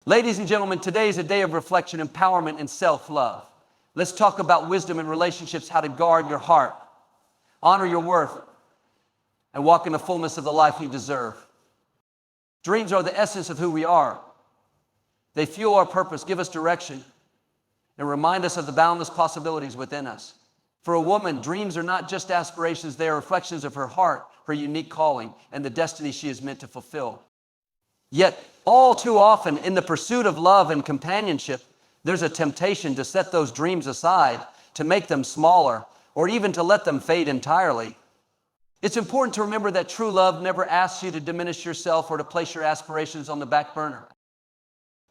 Ladies and gentlemen, today is a day of reflection, empowerment, and self-love. Let's talk about wisdom in relationships, how to guard your heart, honor your worth, and walk in the fullness of the life you deserve. Dreams are the essence of who we are. They fuel our purpose, give us direction, and remind us of the boundless possibilities within us. For a woman, dreams are not just aspirations, they are reflections of her heart, her unique calling, and the destiny she is meant to fulfill. Yet, all too often, in the pursuit of love and companionship, there's a temptation to set those dreams aside, to make them smaller, or even to let them fade entirely. It's important to remember that true love never asks you to diminish yourself or to place your aspirations on the back burner.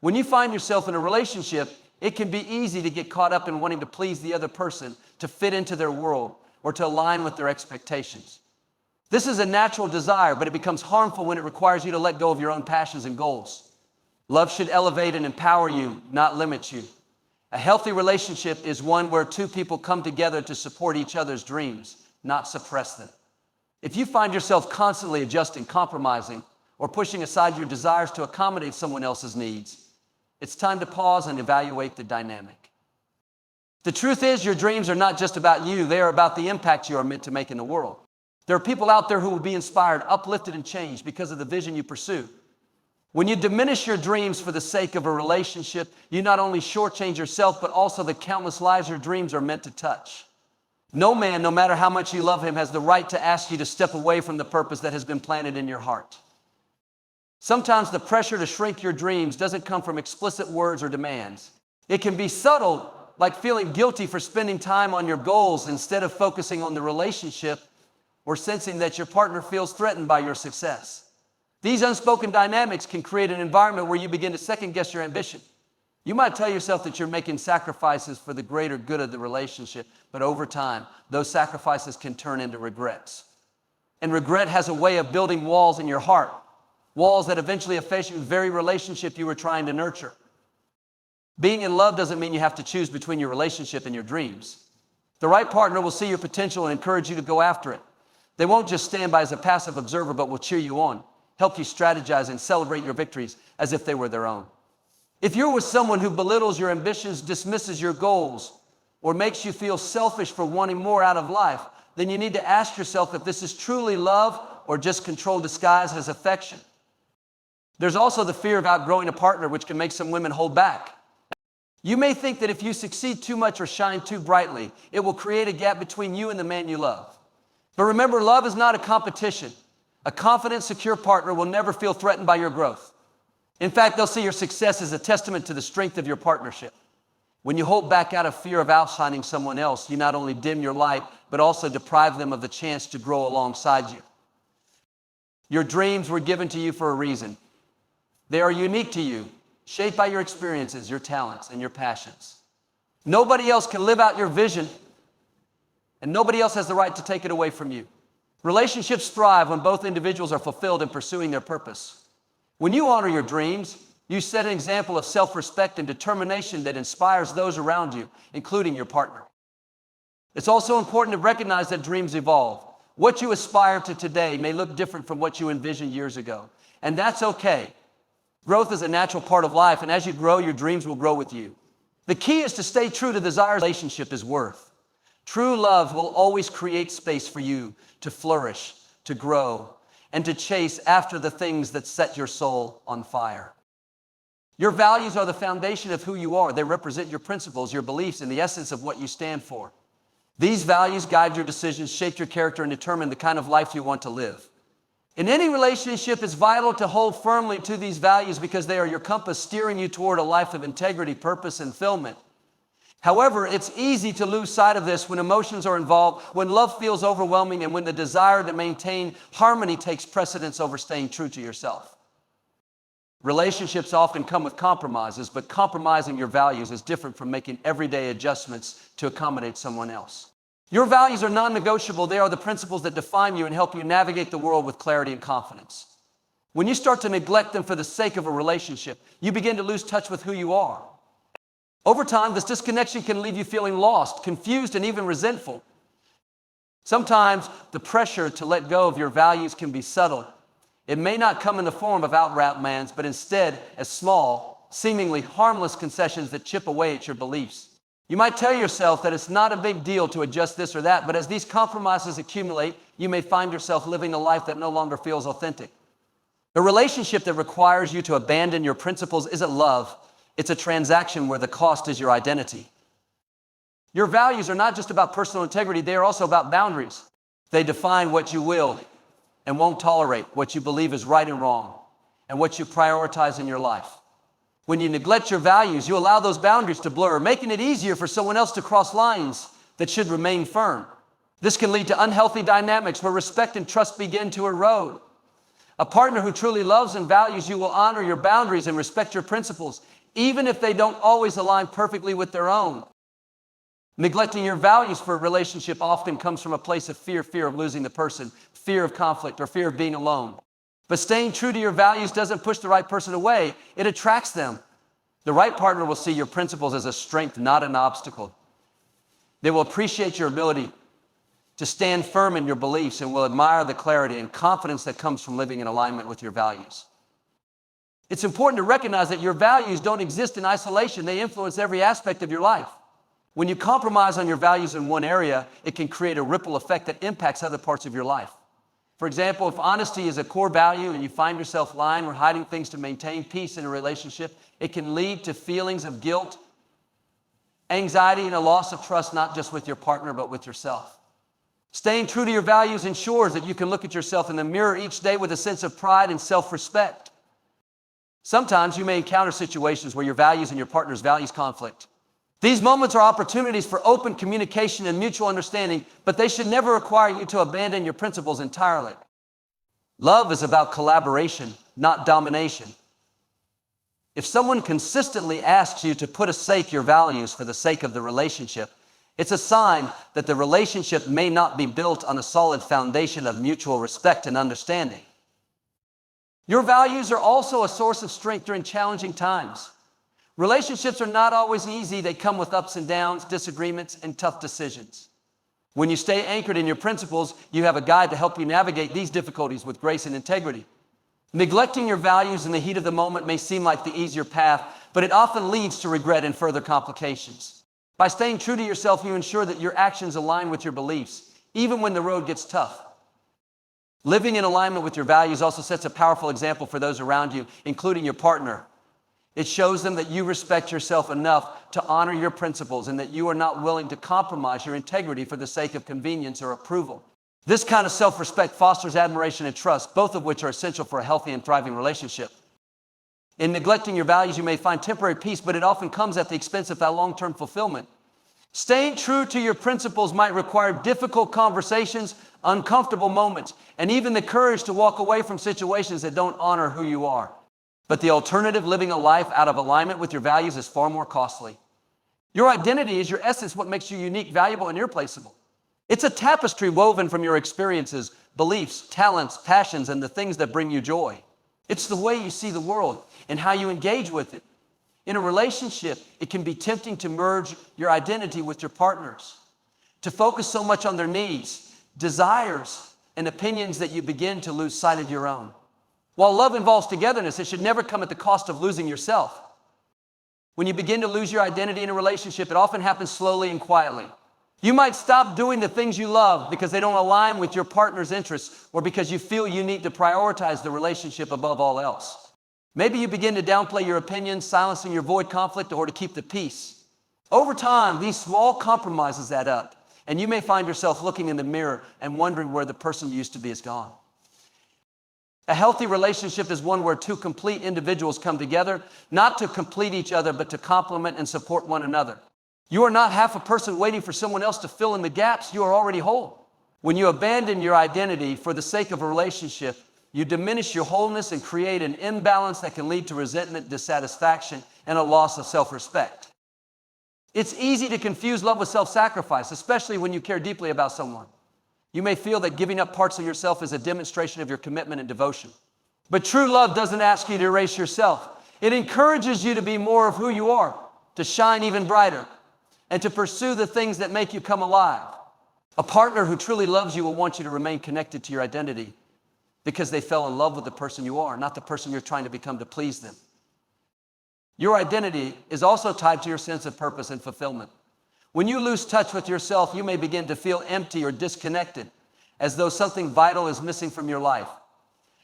When you find yourself in a relationship, it can be easy to get caught up in wanting to please the other person, to fit into their world, or to align with their expectations. This is a natural desire, but it becomes harmful when it requires you to let go of your own passions and goals. Love should elevate and empower you, not limit you. A healthy relationship is one where two people come together to support each other's dreams, not suppress them. If you find yourself constantly adjusting, compromising, or pushing aside your desires to accommodate someone else's needs, it's time to pause and evaluate the dynamic. The truth is, your dreams are not just about you, they are about the impact you are meant to make in the world. There are people out there who will be inspired, uplifted, and changed because of the vision you pursue. When you diminish your dreams for the sake of a relationship, you not only shortchange yourself, but also the countless lives your dreams are meant to touch. No man, no matter how much you love him, has the right to ask you to step away from the purpose that has been planted in your heart. Sometimes the pressure to shrink your dreams doesn't come from explicit words or demands. It can be subtle, like feeling guilty for spending time on your goals instead of focusing on the relationship, or sensing that your partner feels threatened by your success. These unspoken dynamics can create an environment where you begin to second-guess your ambition. You might tell yourself that you're making sacrifices for the greater good of the relationship, but over time, those sacrifices can turn into regrets. And regret has a way of building walls in your heart, walls that eventually efface the very relationship you were trying to nurture. Being in love doesn't mean you have to choose between your relationship and your dreams. The right partner will see your potential and encourage you to go after it. They won't just stand by as a passive observer, but will cheer you on, help you strategize, and celebrate your victories as if they were their own. If you're with someone who belittles your ambitions, dismisses your goals, or makes you feel selfish for wanting more out of life, then you need to ask yourself if this is truly love or just control disguised as affection. There's also the fear of outgrowing a partner, which can make some women hold back. You may think that if you succeed too much or shine too brightly, it will create a gap between you and the man you love. But remember, love is not a competition. A confident, secure partner will never feel threatened by your growth. In fact, they'll see your success as a testament to the strength of your partnership. When you hold back out of fear of outshining someone else, you not only dim your light, but also deprive them of the chance to grow alongside you. Your dreams were given to you for a reason. They are unique to you, shaped by your experiences, your talents, and your passions. Nobody else can live out your vision, and nobody else has the right to take it away from you. Relationships thrive when both individuals are fulfilled in pursuing their purpose. When you honor your dreams, you set an example of self-respect and determination that inspires those around you, including your partner. It's also important to recognize that dreams evolve. What you aspire to today may look different from what you envisioned years ago, and that's okay. Growth is a natural part of life, and as you grow, your dreams will grow with you. The key is to stay true to the desires relationship is worth. True love will always create space for you to flourish, to grow, and to chase after the things that set your soul on fire. Your values are the foundation of who you are. They represent your principles, your beliefs, and the essence of what you stand for. These values guide your decisions, shape your character, and determine the kind of life you want to live. In any relationship, it's vital to hold firmly to these values because they are your compass steering you toward a life of integrity, purpose, and fulfillment. However, it's easy to lose sight of this when emotions are involved, when love feels overwhelming, and when the desire to maintain harmony takes precedence over staying true to yourself. Relationships often come with compromises, but compromising your values is different from making everyday adjustments to accommodate someone else. Your values are non-negotiable. They are the principles that define you and help you navigate the world with clarity and confidence. When you start to neglect them for the sake of a relationship, you begin to lose touch with who you are. Over time, this disconnection can leave you feeling lost, confused, and even resentful. Sometimes the pressure to let go of your values can be subtle. It may not come in the form of outright commands, but instead as small, seemingly harmless concessions that chip away at your beliefs. You might tell yourself that it's not a big deal to adjust this or that, but as these compromises accumulate, you may find yourself living a life that no longer feels authentic. A relationship that requires you to abandon your principles isn't love. It's a transaction where the cost is your identity. Your values are not just about personal integrity, they are also about boundaries. They define what you will and won't tolerate, what you believe is right and wrong, and what you prioritize in your life. When you neglect your values, you allow those boundaries to blur, making it easier for someone else to cross lines that should remain firm. This can lead to unhealthy dynamics where respect and trust begin to erode. A partner who truly loves and values you will honor your boundaries and respect your principles, even if they don't always align perfectly with their own. Neglecting your values for a relationship often comes from a place of fear of losing the person, fear of conflict, or fear of being alone. But staying true to your values doesn't push the right person away, it attracts them. The right partner will see your principles as a strength, not an obstacle. They will appreciate your ability to stand firm in your beliefs and will admire the clarity and confidence that comes from living in alignment with your values. It's important to recognize that your values don't exist in isolation. They influence every aspect of your life. When you compromise on your values in one area, it can create a ripple effect that impacts other parts of your life. For example, if honesty is a core value and you find yourself lying or hiding things to maintain peace in a relationship, it can lead to feelings of guilt, anxiety, and a loss of trust, not just with your partner, but with yourself. Staying true to your values ensures that you can look at yourself in the mirror each day with a sense of pride and self-respect. Sometimes you may encounter situations where your values and your partner's values conflict. These moments are opportunities for open communication and mutual understanding, but they should never require you to abandon your principles entirely. Love is about collaboration, not domination. If someone consistently asks you to put aside your values for the sake of the relationship, it's a sign that the relationship may not be built on a solid foundation of mutual respect and understanding. Your values are also a source of strength during challenging times. Relationships are not always easy. They come with ups and downs, disagreements, and tough decisions. When you stay anchored in your principles, you have a guide to help you navigate these difficulties with grace and integrity. Neglecting your values in the heat of the moment may seem like the easier path, but it often leads to regret and further complications. By staying true to yourself, you ensure that your actions align with your beliefs, even when the road gets tough. Living in alignment with your values also sets a powerful example for those around you, including your partner. It shows them that you respect yourself enough to honor your principles and that you are not willing to compromise your integrity for the sake of convenience or approval. This kind of self-respect fosters admiration and trust, both of which are essential for a healthy and thriving relationship. In neglecting your values, you may find temporary peace, but it often comes at the expense of that long-term fulfillment. Staying true to your principles might require difficult conversations, uncomfortable moments, and even the courage to walk away from situations that don't honor who you are. But the alternative, living a life out of alignment with your values, is far more costly. Your identity is your essence, what makes you unique, valuable, and irreplaceable. It's a tapestry woven from your experiences, beliefs, talents, passions, and the things that bring you joy. It's the way you see the world and how you engage with it. In a relationship, it can be tempting to merge your identity with your partner's, to focus so much on their needs, desires, and opinions that you begin to lose sight of your own. While love involves togetherness, it should never come at the cost of losing yourself. When you begin to lose your identity in a relationship, it often happens slowly and quietly. You might stop doing the things you love because they don't align with your partner's interests or because you feel you need to prioritize the relationship above all else. Maybe you begin to downplay your opinions, silencing your avoid conflict or to keep the peace. Over time, these small compromises add up, and you may find yourself looking in the mirror and wondering where the person you used to be is gone. A healthy relationship is one where two complete individuals come together, not to complete each other, but to complement and support one another. You are not half a person waiting for someone else to fill in the gaps. You are already whole. When you abandon your identity for the sake of a relationship, you diminish your wholeness and create an imbalance that can lead to resentment, dissatisfaction, and a loss of self-respect. It's easy to confuse love with self-sacrifice, especially when you care deeply about someone. You may feel that giving up parts of yourself is a demonstration of your commitment and devotion. But true love doesn't ask you to erase yourself. It encourages you to be more of who you are, to shine even brighter, and to pursue the things that make you come alive. A partner who truly loves you will want you to remain connected to your identity because they fell in love with the person you are, not the person you're trying to become to please them. Your identity is also tied to your sense of purpose and fulfillment. When you lose touch with yourself, you may begin to feel empty or disconnected, as though something vital is missing from your life.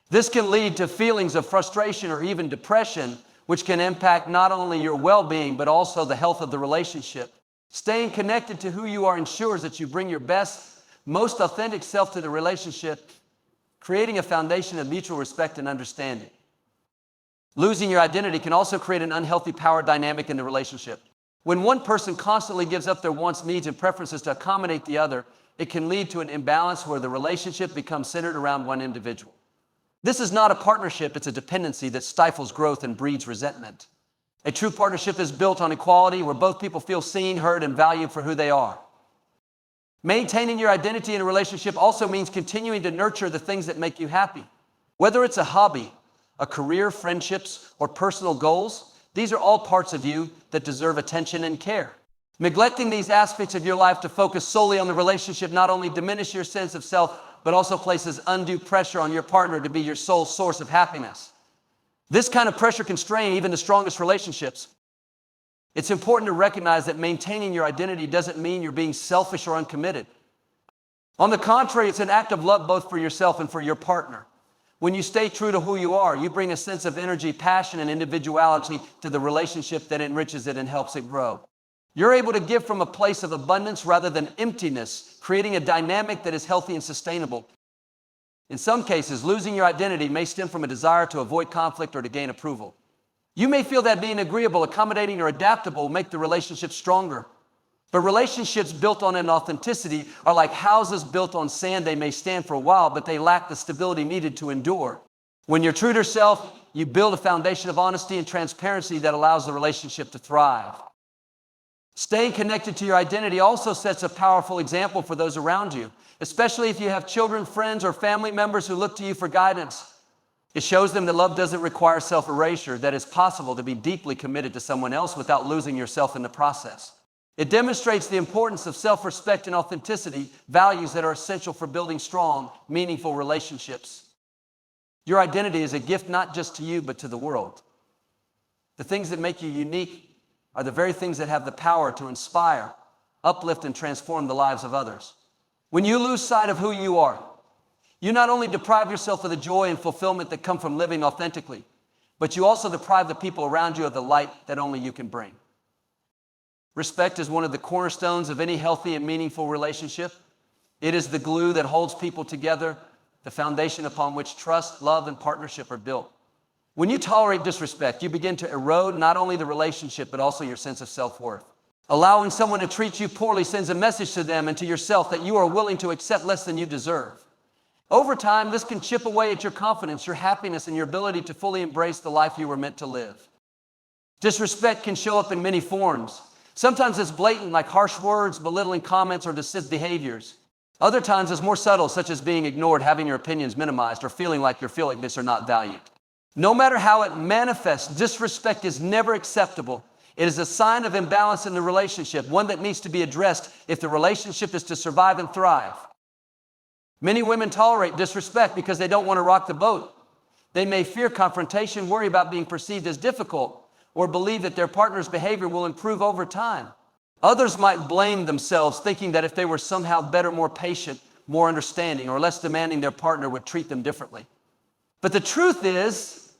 This can lead to feelings of frustration or even depression, which can impact not only your well-being, but also the health of the relationship. Staying connected to who you are ensures that you bring your best, most authentic self to the relationship, creating a foundation of mutual respect and understanding. Losing your identity can also create an unhealthy power dynamic in the relationship. When one person constantly gives up their wants, needs, and preferences to accommodate the other, it can lead to an imbalance where the relationship becomes centered around one individual. This is not a partnership, it's a dependency that stifles growth and breeds resentment. A true partnership is built on equality, where both people feel seen, heard, and valued for who they are. Maintaining your identity in a relationship also means continuing to nurture the things that make you happy. Whether it's a hobby, a career, friendships, or personal goals, these are all parts of you that deserve attention and care. Neglecting these aspects of your life to focus solely on the relationship not only diminishes your sense of self, but also places undue pressure on your partner to be your sole source of happiness. This kind of pressure can strain even the strongest relationships. It's important to recognize that maintaining your identity doesn't mean you're being selfish or uncommitted. On the contrary, it's an act of love both for yourself and for your partner. When you stay true to who you are, you bring a sense of energy, passion, and individuality to the relationship that enriches it and helps it grow. You're able to give from a place of abundance rather than emptiness, creating a dynamic that is healthy and sustainable. In some cases, losing your identity may stem from a desire to avoid conflict or to gain approval. You may feel that being agreeable, accommodating, or adaptable will make the relationship stronger. But relationships built on inauthenticity are like houses built on sand. They may stand for a while, but they lack the stability needed to endure. When you're true to yourself, you build a foundation of honesty and transparency that allows the relationship to thrive. Staying connected to your identity also sets a powerful example for those around you, especially if you have children, friends, or family members who look to you for guidance. It shows them that love doesn't require self-erasure, that it's possible to be deeply committed to someone else without losing yourself in the process. It demonstrates the importance of self-respect and authenticity, values that are essential for building strong, meaningful relationships. Your identity is a gift not just to you, but to the world. The things that make you unique are the very things that have the power to inspire, uplift, and transform the lives of others. When you lose sight of who you are, you not only deprive yourself of the joy and fulfillment that come from living authentically, but you also deprive the people around you of the light that only you can bring. Respect is one of the cornerstones of any healthy and meaningful relationship. It is the glue that holds people together, the foundation upon which trust, love, and partnership are built. When you tolerate disrespect, you begin to erode not only the relationship, but also your sense of self-worth. Allowing someone to treat you poorly sends a message to them and to yourself that you are willing to accept less than you deserve. Over time, this can chip away at your confidence, your happiness, and your ability to fully embrace the life you were meant to live. Disrespect can show up in many forms. Sometimes it's blatant, like harsh words, belittling comments, or dismissive behaviors. Other times it's more subtle, such as being ignored, having your opinions minimized, or feeling like your feelings are not valued. No matter how it manifests, disrespect is never acceptable. It is a sign of imbalance in the relationship, one that needs to be addressed if the relationship is to survive and thrive. Many women tolerate disrespect because they don't want to rock the boat. They may fear confrontation, worry about being perceived as difficult, or believe that their partner's behavior will improve over time. Others might blame themselves, thinking that if they were somehow better, more patient, more understanding, or less demanding, their partner would treat them differently. But the truth is,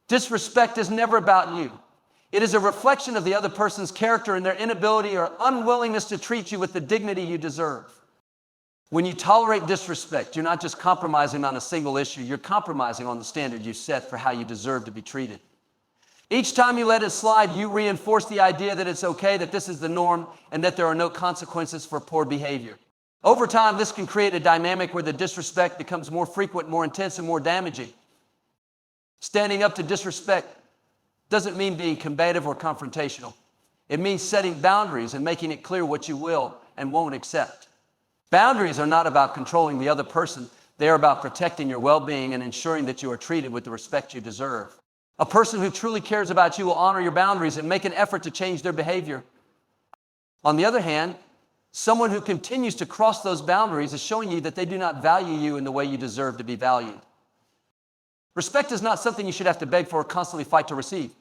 disrespect is never about you. It is a reflection of the other person's character and their inability or unwillingness to treat you with the dignity you deserve. When you tolerate disrespect, you're not just compromising on a single issue, you're compromising on the standard you set for how you deserve to be treated. Each time you let it slide, you reinforce the idea that it's okay, that this is the norm, and that there are no consequences for poor behavior. Over time, this can create a dynamic where the disrespect becomes more frequent, more intense, and more damaging. Standing up to disrespect doesn't mean being combative or confrontational. It means setting boundaries and making it clear what you will and won't accept. Boundaries are not about controlling the other person. They are about protecting your well-being and ensuring that you are treated with the respect you deserve. A person who truly cares about you will honor your boundaries and make an effort to change their behavior. On the other hand, someone who continues to cross those boundaries is showing you that they do not value you in the way you deserve to be valued. Respect is not something you should have to beg for or constantly fight to receive.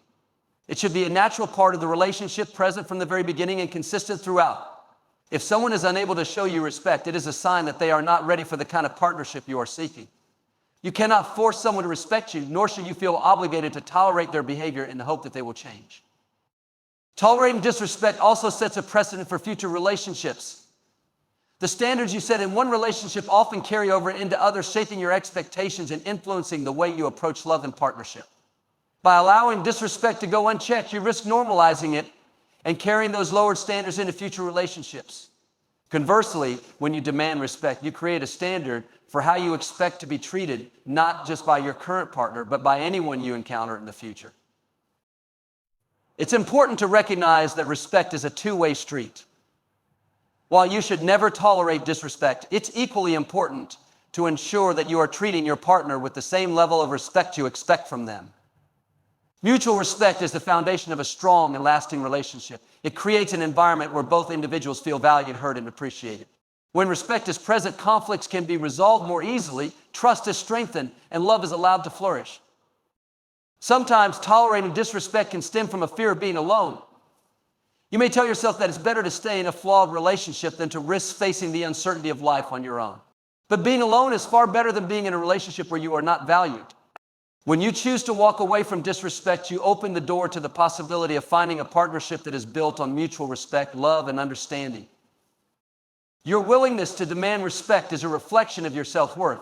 It should be a natural part of the relationship, present from the very beginning and consistent throughout. If someone is unable to show you respect, it is a sign that they are not ready for the kind of partnership you are seeking. You cannot force someone to respect you, nor should you feel obligated to tolerate their behavior in the hope that they will change. Tolerating disrespect also sets a precedent for future relationships. The standards you set in one relationship often carry over into others, shaping your expectations and influencing the way you approach love and partnership. By allowing disrespect to go unchecked, you risk normalizing it and carrying those lowered standards into future relationships. Conversely, when you demand respect, you create a standard for how you expect to be treated, not just by your current partner, but by anyone you encounter in the future. It's important to recognize that respect is a two-way street. While you should never tolerate disrespect, it's equally important to ensure that you are treating your partner with the same level of respect you expect from them. Mutual respect is the foundation of a strong and lasting relationship. It creates an environment where both individuals feel valued, heard, and appreciated. When respect is present, conflicts can be resolved more easily, trust is strengthened, and love is allowed to flourish. Sometimes tolerating disrespect can stem from a fear of being alone. You may tell yourself that it's better to stay in a flawed relationship than to risk facing the uncertainty of life on your own. But being alone is far better than being in a relationship where you are not valued. When you choose to walk away from disrespect, you open the door to the possibility of finding a partnership that is built on mutual respect, love, and understanding. Your willingness to demand respect is a reflection of your self-worth.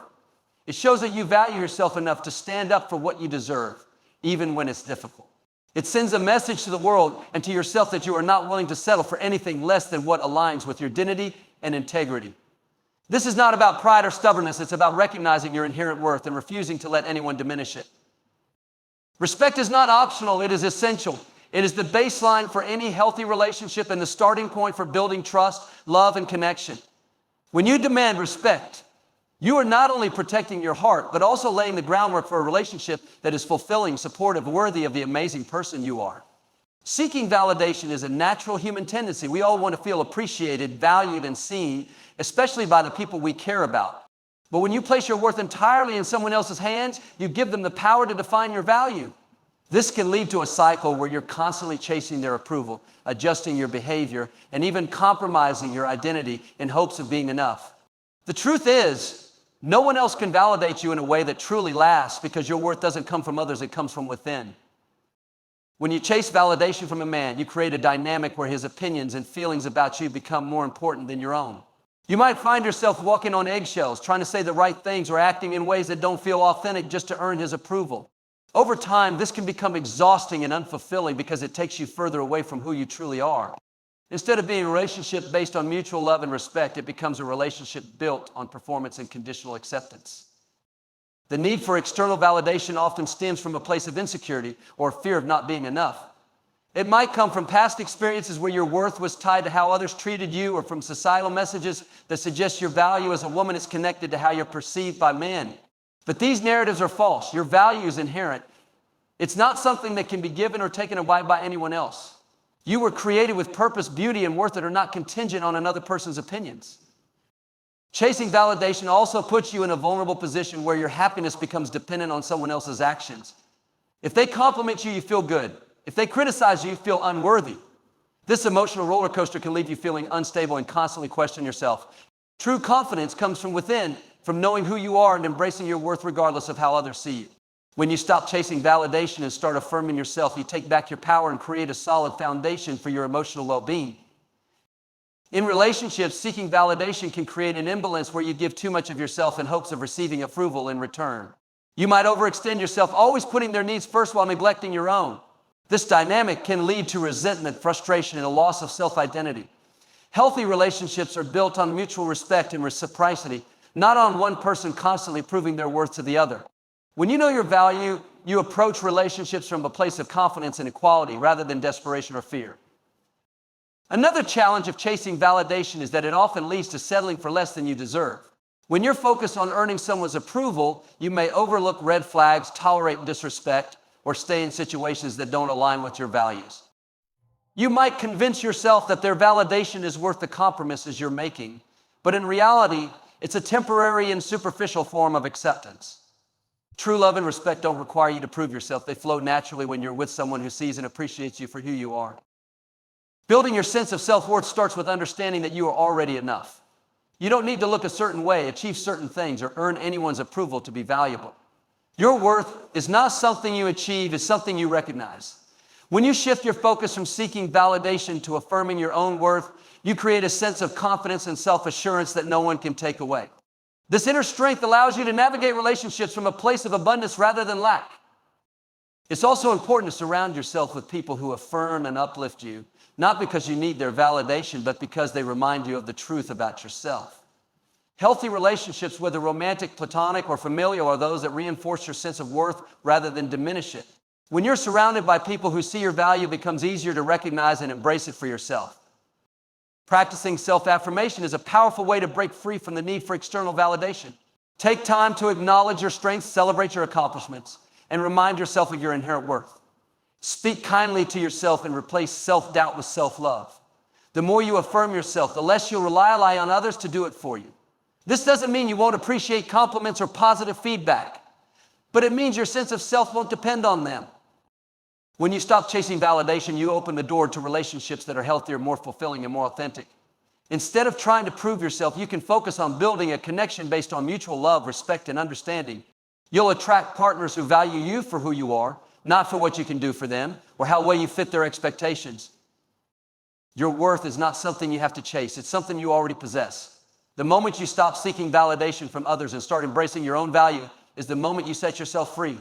It shows that you value yourself enough to stand up for what you deserve, even when it's difficult. It sends a message to the world and to yourself that you are not willing to settle for anything less than what aligns with your dignity and integrity. This is not about pride or stubbornness. It's about recognizing your inherent worth and refusing to let anyone diminish it. Respect is not optional. It is essential. It is the baseline for any healthy relationship and the starting point for building trust, love, and connection. When you demand respect, you are not only protecting your heart, but also laying the groundwork for a relationship that is fulfilling, supportive, worthy of the amazing person you are. Seeking validation is a natural human tendency. We all want to feel appreciated, valued, and seen, especially by the people we care about. But when you place your worth entirely in someone else's hands, you give them the power to define your value. This can lead to a cycle where you're constantly chasing their approval, adjusting your behavior, and even compromising your identity in hopes of being enough. The truth is, no one else can validate you in a way that truly lasts because your worth doesn't come from others, it comes from within. When you chase validation from a man, you create a dynamic where his opinions and feelings about you become more important than your own. You might find yourself walking on eggshells, trying to say the right things or acting in ways that don't feel authentic just to earn his approval. Over time, this can become exhausting and unfulfilling because it takes you further away from who you truly are. Instead of being a relationship based on mutual love and respect, it becomes a relationship built on performance and conditional acceptance. The need for external validation often stems from a place of insecurity or fear of not being enough. It might come from past experiences where your worth was tied to how others treated you, or from societal messages that suggest your value as a woman is connected to how you're perceived by men. But these narratives are false. Your value is inherent. It's not something that can be given or taken away by anyone else. You were created with purpose, beauty, and worth that are not contingent on another person's opinions. Chasing validation also puts you in a vulnerable position where your happiness becomes dependent on someone else's actions. If they compliment you, you feel good. If they criticize you, you feel unworthy. This emotional roller coaster can leave you feeling unstable and constantly question yourself. True confidence comes from within, from knowing who you are and embracing your worth regardless of how others see you. When you stop chasing validation and start affirming yourself, you take back your power and create a solid foundation for your emotional well-being. In relationships, seeking validation can create an imbalance where you give too much of yourself in hopes of receiving approval in return. You might overextend yourself, always putting their needs first while neglecting your own. This dynamic can lead to resentment, frustration, and a loss of self-identity. Healthy relationships are built on mutual respect and reciprocity, not on one person constantly proving their worth to the other. When you know your value, you approach relationships from a place of confidence and equality rather than desperation or fear. Another challenge of chasing validation is that it often leads to settling for less than you deserve. When you're focused on earning someone's approval, you may overlook red flags, tolerate disrespect, or stay in situations that don't align with your values. You might convince yourself that their validation is worth the compromises you're making, but in reality, it's a temporary and superficial form of acceptance. True love and respect don't require you to prove yourself. They flow naturally when you're with someone who sees and appreciates you for who you are. Building your sense of self-worth starts with understanding that you are already enough. You don't need to look a certain way, achieve certain things, or earn anyone's approval to be valuable. Your worth is not something you achieve, it's something you recognize. When you shift your focus from seeking validation to affirming your own worth, you create a sense of confidence and self-assurance that no one can take away. This inner strength allows you to navigate relationships from a place of abundance rather than lack. It's also important to surround yourself with people who affirm and uplift you, not because you need their validation, but because they remind you of the truth about yourself. Healthy relationships, whether romantic, platonic, or familial, are those that reinforce your sense of worth rather than diminish it. When you're surrounded by people who see your value, it becomes easier to recognize and embrace it for yourself. Practicing self-affirmation is a powerful way to break free from the need for external validation. Take time to acknowledge your strengths, celebrate your accomplishments, and remind yourself of your inherent worth. Speak kindly to yourself and replace self-doubt with self-love. The more you affirm yourself, the less you'll rely on others to do it for you. This doesn't mean you won't appreciate compliments or positive feedback, but it means your sense of self won't depend on them. When you stop chasing validation, you open the door to relationships that are healthier, more fulfilling, and more authentic. Instead of trying to prove yourself, you can focus on building a connection based on mutual love, respect, and understanding. You'll attract partners who value you for who you are, not for what you can do for them or how well you fit their expectations. Your worth is not something you have to chase. It's something you already possess. The moment you stop seeking validation from others and start embracing your own value is the moment you set yourself free.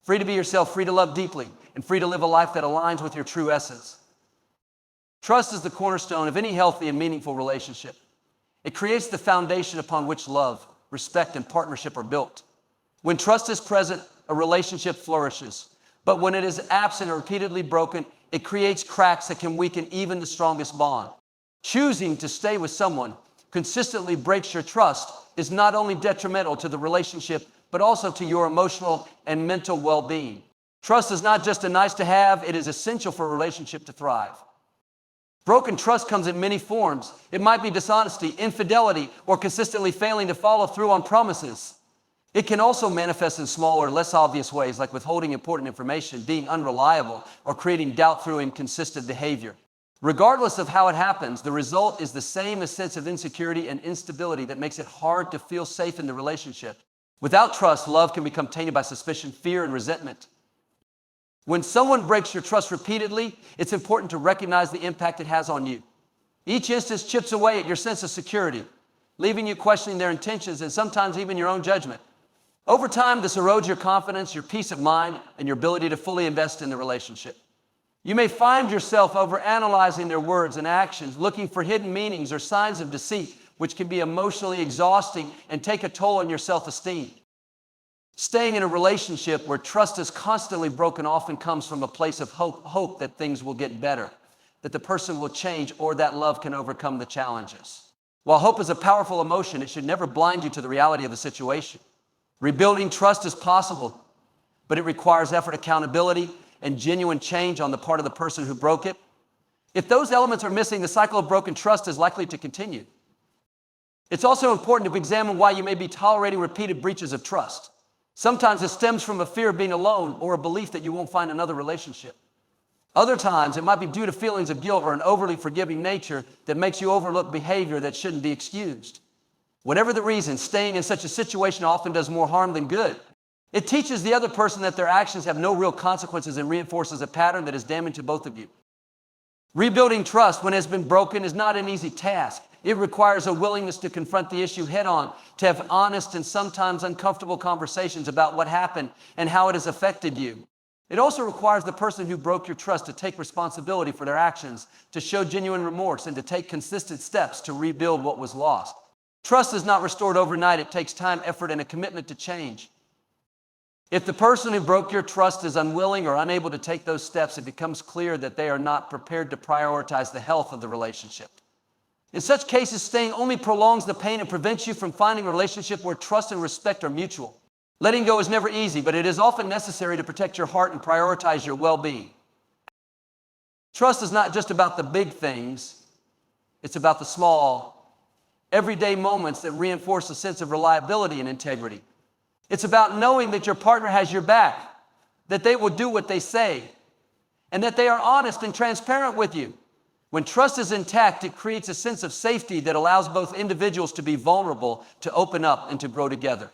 Free to be yourself, free to love deeply, and free to live a life that aligns with your true essence. Trust is the cornerstone of any healthy and meaningful relationship. It creates the foundation upon which love, respect, and partnership are built. When trust is present, a relationship flourishes. But when it is absent or repeatedly broken, it creates cracks that can weaken even the strongest bond. Choosing to stay with someone consistently breaks your trust is not only detrimental to the relationship, but also to your emotional and mental well-being. Trust is not just a nice to have, it is essential for a relationship to thrive. Broken trust comes in many forms. It might be dishonesty, infidelity, or consistently failing to follow through on promises. It can also manifest in smaller, less obvious ways, like withholding important information, being unreliable, or creating doubt through inconsistent behavior. Regardless of how it happens, the result is the same: a sense of insecurity and instability that makes it hard to feel safe in the relationship. Without trust, love can become tainted by suspicion, fear, and resentment. When someone breaks your trust repeatedly, it's important to recognize the impact it has on you. Each instance chips away at your sense of security, leaving you questioning their intentions and sometimes even your own judgment. Over time, this erodes your confidence, your peace of mind, and your ability to fully invest in the relationship. You may find yourself overanalyzing their words and actions, looking for hidden meanings or signs of deceit, which can be emotionally exhausting and take a toll on your self-esteem. Staying in a relationship where trust is constantly broken often comes from a place of hope that things will get better, that the person will change, or that love can overcome the challenges. While hope is a powerful emotion, it should never blind you to the reality of the situation. Rebuilding trust is possible, but it requires effort, accountability, and genuine change on the part of the person who broke it. If those elements are missing, the cycle of broken trust is likely to continue. It's also important to examine why you may be tolerating repeated breaches of trust. Sometimes it stems from a fear of being alone or a belief that you won't find another relationship. Other times, it might be due to feelings of guilt or an overly forgiving nature that makes you overlook behavior that shouldn't be excused. Whatever the reason, staying in such a situation often does more harm than good. It teaches the other person that their actions have no real consequences and reinforces a pattern that is damaging to both of you. Rebuilding trust when it has been broken is not an easy task. It requires a willingness to confront the issue head on, to have honest and sometimes uncomfortable conversations about what happened and how it has affected you. It also requires the person who broke your trust to take responsibility for their actions, to show genuine remorse, and to take consistent steps to rebuild what was lost. Trust is not restored overnight. It takes time, effort, and a commitment to change. If the person who broke your trust is unwilling or unable to take those steps, it becomes clear that they are not prepared to prioritize the health of the relationship. In such cases, staying only prolongs the pain and prevents you from finding a relationship where trust and respect are mutual. Letting go is never easy, but it is often necessary to protect your heart and prioritize your well-being. Trust is not just about the big things. It's about the small, everyday moments that reinforce a sense of reliability and integrity. It's about knowing that your partner has your back, that they will do what they say, and that they are honest and transparent with you. When trust is intact, it creates a sense of safety that allows both individuals to be vulnerable, to open up, and to grow together.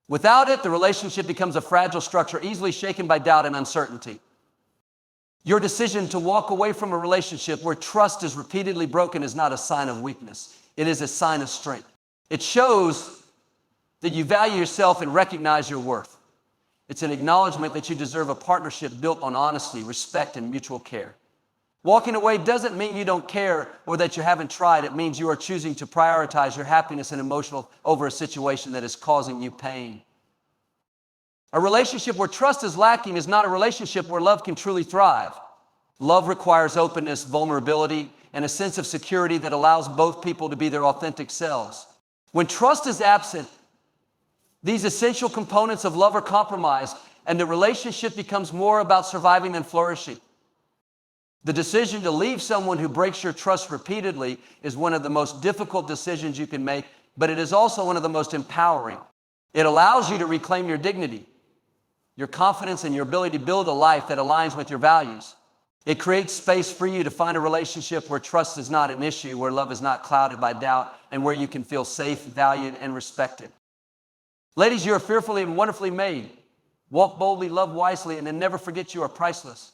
Without it, the relationship becomes a fragile structure, easily shaken by doubt and uncertainty. Your decision to walk away from a relationship where trust is repeatedly broken is not a sign of weakness. It is a sign of strength. It shows that you value yourself and recognize your worth. It's an acknowledgement that you deserve a partnership built on honesty, respect, and mutual care. Walking away doesn't mean you don't care or that you haven't tried. It means you are choosing to prioritize your happiness and emotional over a situation that is causing you pain. A relationship where trust is lacking is not a relationship where love can truly thrive. Love requires openness, vulnerability, and a sense of security that allows both people to be their authentic selves. When trust is absent, these essential components of love are compromised, and the relationship becomes more about surviving than flourishing. The decision to leave someone who breaks your trust repeatedly is one of the most difficult decisions you can make, but it is also one of the most empowering. It allows you to reclaim your dignity, your confidence, and your ability to build a life that aligns with your values. It creates space for you to find a relationship where trust is not an issue, where love is not clouded by doubt, and where you can feel safe, valued, and respected. Ladies, you are fearfully and wonderfully made. Walk boldly, love wisely, and then never forget you are priceless.